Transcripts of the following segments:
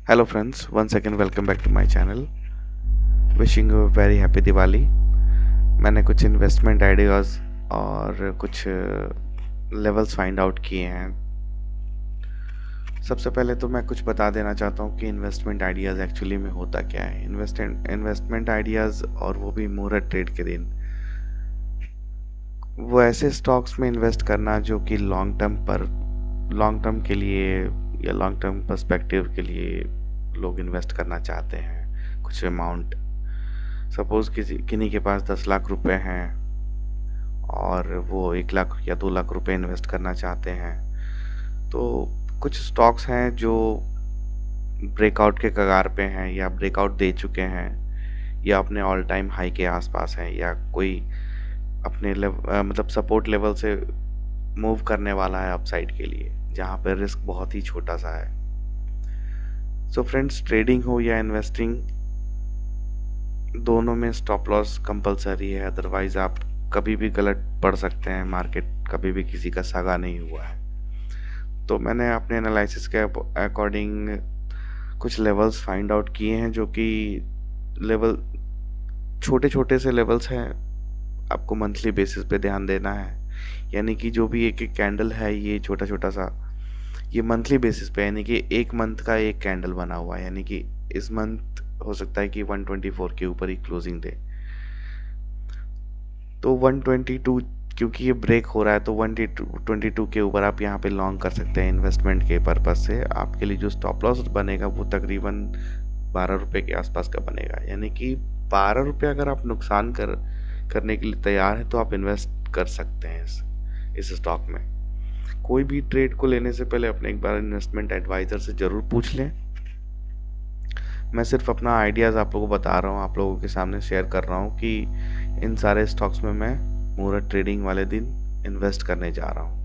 Hello friends, once again welcome back to my channel. Wishing you a very happy Diwali. मैंने कुछ investment ideas और कुछ levels find out किए हैं। सबसे पहले तो मैं कुछ बता देना चाहता हूँ कि इन्वेस्टमेंट आइडियाज़ एक्चुअली में होता क्या है। इन्वेस्टमेंट आइडियाज़, और वो भी मुहूर्त ट्रेड के दिन, वो ऐसे स्टॉक्स में इन्वेस्ट करना जो कि लॉन्ग टर्म के लिए या लॉन्ग टर्म पर्सपेक्टिव के लिए लोग इन्वेस्ट करना चाहते हैं। कुछ अमाउंट, सपोज किन्हीं के पास 10 लाख रुपए हैं और वो 1 लाख या 2 लाख रुपए इन्वेस्ट करना चाहते हैं, तो कुछ स्टॉक्स हैं जो ब्रेकआउट के कगार पे हैं या ब्रेकआउट दे चुके हैं या अपने ऑल टाइम हाई के आसपास हैं या कोई अपने मतलब सपोर्ट लेवल से मूव करने वाला है अपसाइड के लिए, जहाँ पे रिस्क बहुत ही छोटा सा है। सो फ्रेंड्स, ट्रेडिंग हो या इन्वेस्टिंग, दोनों में स्टॉप लॉस कंपलसरी है, अदरवाइज आप कभी भी गलत पड़ सकते हैं। मार्केट कभी भी किसी का सागा नहीं हुआ है। तो मैंने अपने एनालिसिस के अकॉर्डिंग कुछ लेवल्स फाइंड आउट किए हैं, जो कि लेवल छोटे छोटे से लेवल्स हैं। आपको मंथली बेसिस पे ध्यान देना है, यानी कि जो भी एक एक कैंडल है, ये छोटा छोटा सा, ये मंथली बेसिस पे, यानी कि एक मंथ का एक कैंडल बना हुआ है, यानी कि इस मंथ हो सकता है कि 124 के ऊपर ही क्लोजिंग दे, तो 122, क्योंकि ये ब्रेक हो रहा है तो 122 के ऊपर आप यहाँ पे लॉन्ग कर सकते हैं। इन्वेस्टमेंट के पर्पज से आपके लिए जो स्टॉप लॉस बनेगा वो तकरीबन 12 रुपये के आसपास का बनेगा, यानी कि 12 रुपये अगर आप नुकसान करने के लिए तैयार हैं तो आप इन्वेस्ट कर सकते हैं इस स्टॉक में। कोई भी ट्रेड को लेने से पहले अपने एक बार इन्वेस्टमेंट एडवाइजर से ज़रूर पूछ लें। मैं सिर्फ अपना आइडियाज़ आप लोगों को बता रहा हूँ, आप लोगों के सामने शेयर कर रहा हूँ कि इन सारे स्टॉक्स में मैं मुहूर्त ट्रेडिंग वाले दिन इन्वेस्ट करने जा रहा हूँ।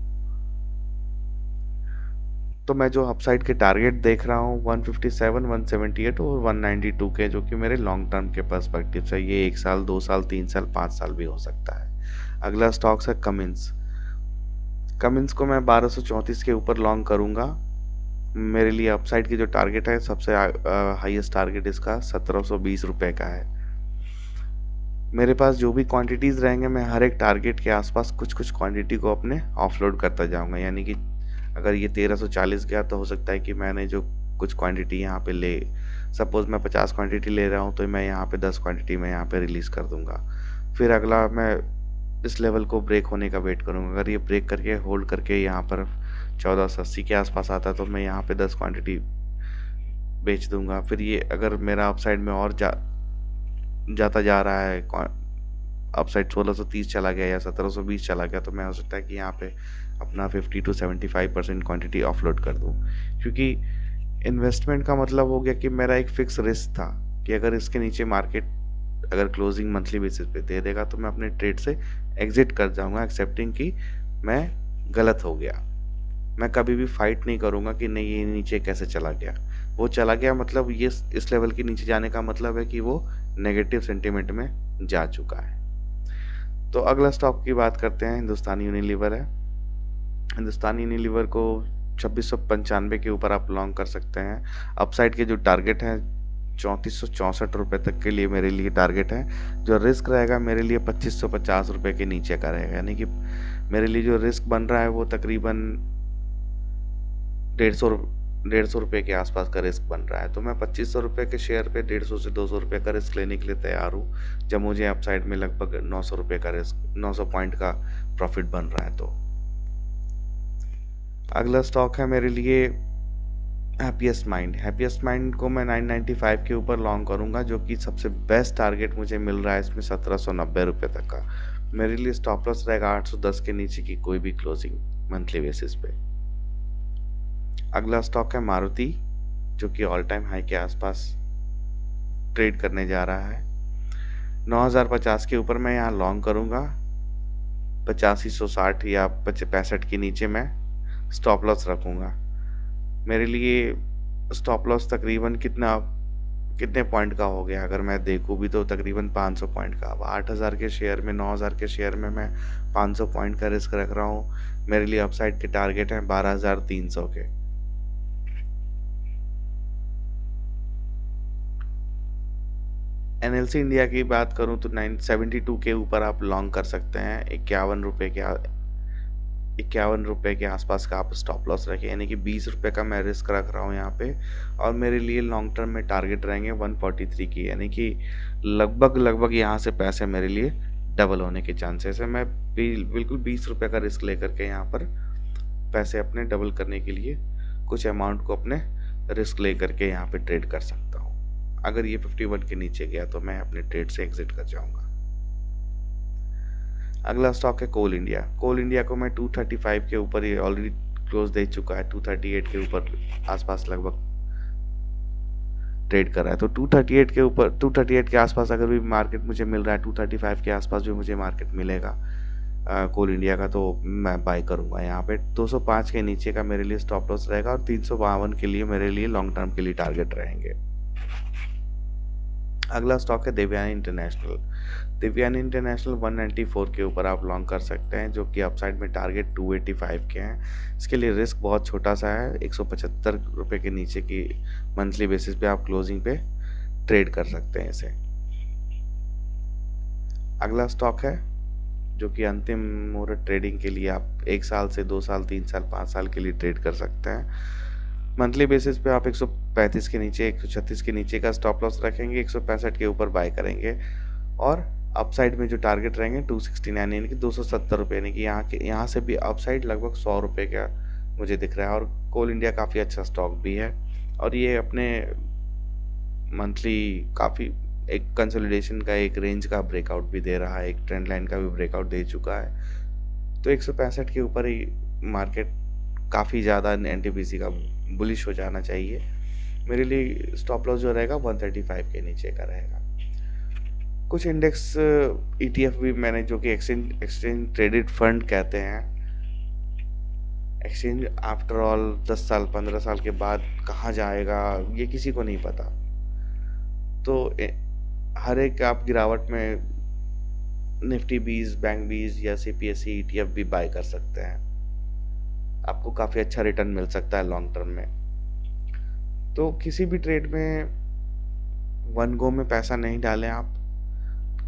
तो मैं जो अपसाइड के टारगेट देख रहा हूँ 157, 178 और 192 के, जो कि मेरे लॉन्ग टर्म के पर्सपेक्टिव से, ये 1 साल, 2 साल, 3 साल, 5 साल भी हो सकता है। अगला स्टॉक्स है कमिंस को मैं 1234 के ऊपर लॉन्ग करूंगा। मेरे लिए अपसाइड की जो टारगेट है, सबसे हाईएस्ट टारगेट इसका 1720 रुपए का है। मेरे पास जो भी क्वांटिटीज़ रहेंगे, मैं हर एक टारगेट के आसपास कुछ कुछ क्वांटिटी को अपने ऑफलोड करता जाऊंगा, यानी कि अगर ये 1340 गया तो हो सकता है कि मैंने जो कुछ क्वांटिटी यहाँ पे सपोज मैं 50 क्वांटिटी ले रहा हूँ, तो मैं यहाँ पे 10 क्वांटिटी मैं यहाँ पे रिलीज़ कर दूंगा। फिर अगला मैं इस लेवल को ब्रेक होने का वेट करूंगा। अगर ये ब्रेक करके होल्ड करके यहाँ पर 1480 के आसपास आता है तो मैं यहाँ पे 10 क्वांटिटी बेच दूंगा। फिर ये अगर मेरा अपसाइड में और जाता जा रहा है, अपसाइड 1630 चला गया या 1720 चला गया, तो मैं हो सकता है कि यहाँ पे अपना 50 to 75% क्वांटिटी ऑफलोड कर दूँ, क्योंकि इन्वेस्टमेंट का मतलब हो गया कि मेरा एक फिक्स रिस्क था कि अगर इसके नीचे मार्केट अगर क्लोजिंग मंथली बेसिस पे दे देगा तो मैं अपने ट्रेड से एग्जिट कर जाऊंगा, एक्सेप्टिंग कि मैं गलत हो गया। मैं कभी भी फाइट नहीं करूंगा कि नहीं ये नीचे कैसे चला गया। वो चला गया मतलब ये इस लेवल के नीचे जाने का मतलब है कि वो नेगेटिव सेंटिमेंट में जा चुका है। तो अगला स्टॉक की बात करते हैं, हिंदुस्तान यूनिलीवर है। हिंदुस्तान यूनिलीवर को 2695 के ऊपर आप लॉन्ग कर सकते हैं। अपसाइड के जो टारगेट है 3464 रुपये तक के लिए मेरे लिए टारगेट है। जो रिस्क रहेगा मेरे लिए 2550 रुपये के नीचे का रहेगा, यानी कि मेरे लिए जो रिस्क बन रहा है वो तकरीबन 150 रुपये के आसपास का रिस्क बन रहा है। तो मैं 2500 रुपये के शेयर पे 150 से 200 रुपये का रिस्क लेने के लिए तैयार हूँ, जब मुझे अपसाइड में लगभग 900 रुपये का रिस्क, 900 पॉइंट का प्रॉफिट बन रहा है। तो अगला स्टॉक है मेरे लिए हैप्पीएस्ट माइंड को मैं 995 के ऊपर लॉन्ग करूंगा, जो कि सबसे बेस्ट टारगेट मुझे मिल रहा है इसमें 1790 रुपये तक का। मेरे लिए स्टॉप लॉस रहेगा 810 के नीचे की कोई भी क्लोजिंग मंथली बेसिस पे। अगला स्टॉक है मारुति, जो कि ऑल टाइम हाई के आसपास ट्रेड करने जा रहा है। 9050 के ऊपर मैं यहाँ लॉन्ग करूंगा, 8560 या 65 के नीचे मैं स्टॉप लॉस रखूंगा। मेरे लिए स्टॉप लॉस तकरीबन कितने पॉइंट का हो गया, अगर मैं देखूं भी तो तकरीबन 500 पॉइंट का। अब 8000 के शेयर में, 9000 के शेयर में मैं 500 पॉइंट का रिस्क रख रहा हूँ। मेरे लिए अपसाइड के टारगेट हैं 12300 के। एनएलसी इंडिया की बात करूं तो 972 के ऊपर आप लॉन्ग कर सकते हैं। 51 रुपए के आसपास का आप स्टॉप लॉस रखें, यानी कि 20 रुपए का मैं रिस्क रख रहा हूँ यहाँ पे। और मेरे लिए लॉन्ग टर्म में टारगेट रहेंगे 143 की, यानी कि लगभग लगभग यहाँ से पैसे मेरे लिए डबल होने के चांसेस है। मैं बिल्कुल 20 रुपए का रिस्क लेकर के यहाँ पर पैसे अपने डबल करने के लिए कुछ अमाउंट को अपने रिस्क लेकर के यहाँ पे ट्रेड कर सकता हूँ। अगर ये 51 के नीचे गया तो मैं अपने ट्रेड से एग्जिट कर जाऊंगा। अगला स्टॉक है कोल इंडिया। कोल इंडिया को मैं 235 के ऊपर ये ऑलरेडी क्लोज दे चुका है, 238 के ऊपर आसपास लगभग ट्रेड कर रहा है। तो 238 के ऊपर, 238 के आसपास अगर भी मार्केट मुझे मिल रहा है, 235 के आसपास भी मुझे मार्केट मिलेगा कोल इंडिया का, तो मैं बाय करूंगा यहाँ पे। 205 के नीचे का मेरे लिए स्टॉप लॉस रहेगा और 352 के लिए मेरे लिए लॉन्ग टर्म के लिए टारगेट रहेंगे। अगला स्टॉक है देवयानी इंटरनेशनल। देवयानी इंटरनेशनल 194 के ऊपर आप लॉन्ग कर सकते हैं, जो कि अपसाइड में टारगेट 285 के हैं। इसके लिए रिस्क बहुत छोटा सा है, 175 रुपये के नीचे की मंथली बेसिस पे आप क्लोजिंग पे ट्रेड कर सकते हैं इसे। अगला स्टॉक है जो कि अंतिम मुहूर्त ट्रेडिंग के लिए आप 1 साल से 2 साल 3 साल 5 साल के लिए ट्रेड कर सकते हैं। मंथली बेसिस पे आप 135 के नीचे 136 के नीचे का स्टॉप लॉस रखेंगे, 165 के ऊपर बाय करेंगे और अपसाइड में जो टारगेट रहेंगे 269 यानी कि 270 रुपये, यानी कि यहाँ से भी अपसाइड लगभग 100 रुपये का मुझे दिख रहा है। और कोल इंडिया काफ़ी अच्छा स्टॉक भी है और ये अपने मंथली काफ़ी एक कंसोलिडेशन का एक रेंज का ब्रेकआउट भी दे रहा है, एक ट्रेंड लाइन का भी ब्रेकआउट दे चुका है। तो 165 के ऊपर ही मार्केट काफ़ी ज़्यादा एनटीपीसी का बुलिश हो जाना चाहिए। मेरे लिए स्टॉप लॉस जो रहेगा 135 के नीचे का रहेगा। कुछ इंडेक्स ईटीएफ भी मैंने, जो कि एक्सचेंज ट्रेडेड फंड कहते हैं। एक्सचेंज आफ्टर ऑल 10 साल 15 साल के बाद कहाँ जाएगा ये किसी को नहीं पता। तो हर एक आप गिरावट में निफ्टी 20, बैंक 20 या सीपीएससी ईटीएफ भी बाय कर सकते हैं, आपको काफ़ी अच्छा रिटर्न मिल सकता है लॉन्ग टर्म में। तो किसी भी ट्रेड में वन गो में पैसा नहीं डालें आप,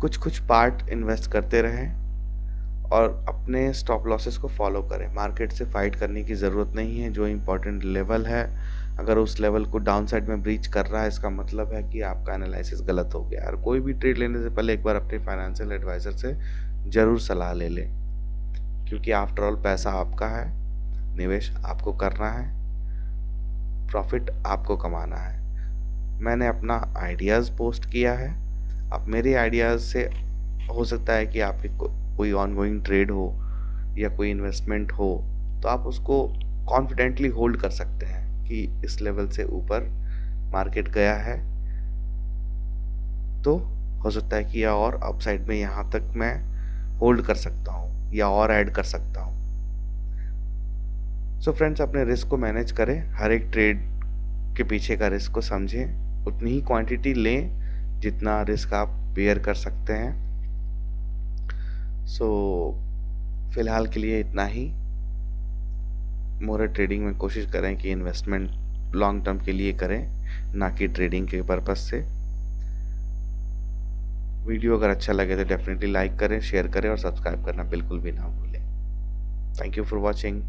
कुछ कुछ पार्ट इन्वेस्ट करते रहें और अपने स्टॉप लॉसेस को फॉलो करें। मार्केट से फाइट करने की ज़रूरत नहीं है। जो इम्पोर्टेंट लेवल है, अगर उस लेवल को डाउन साइड में ब्रीच कर रहा है, इसका मतलब है कि आपका एनालिसिस गलत हो गया। और कोई भी ट्रेड लेने से पहले एक बार अपने फाइनेंशियल एडवाइज़र से ज़रूर सलाह ले लें, क्योंकि आफ्टर ऑल पैसा आपका है, निवेश आपको करना है, प्रॉफिट आपको कमाना है। मैंने अपना आइडियाज़ पोस्ट किया है, अब मेरे आइडियाज़ से हो सकता है कि आपकी कोई ऑनगोइंग ट्रेड हो या कोई इन्वेस्टमेंट हो, तो आप उसको कॉन्फिडेंटली होल्ड कर सकते हैं कि इस लेवल से ऊपर मार्केट गया है, तो हो सकता है कि या और अपसाइड में यहाँ तक मैं होल्ड कर सकता हूँ या और ऐड कर सकता हूँ। सो फ्रेंड्स, अपने रिस्क को मैनेज करें, हर एक ट्रेड के पीछे का रिस्क को समझें, उतनी ही क्वांटिटी लें जितना रिस्क आप बेयर कर सकते हैं। सो फिलहाल के लिए इतना ही। मुहूर्त ट्रेडिंग में कोशिश करें कि इन्वेस्टमेंट लॉन्ग टर्म के लिए करें, ना कि ट्रेडिंग के पर्पस से। वीडियो अगर अच्छा लगे तो डेफिनेटली लाइक करें, शेयर करें और सब्सक्राइब करना बिल्कुल भी ना भूलें। Thank you for watching.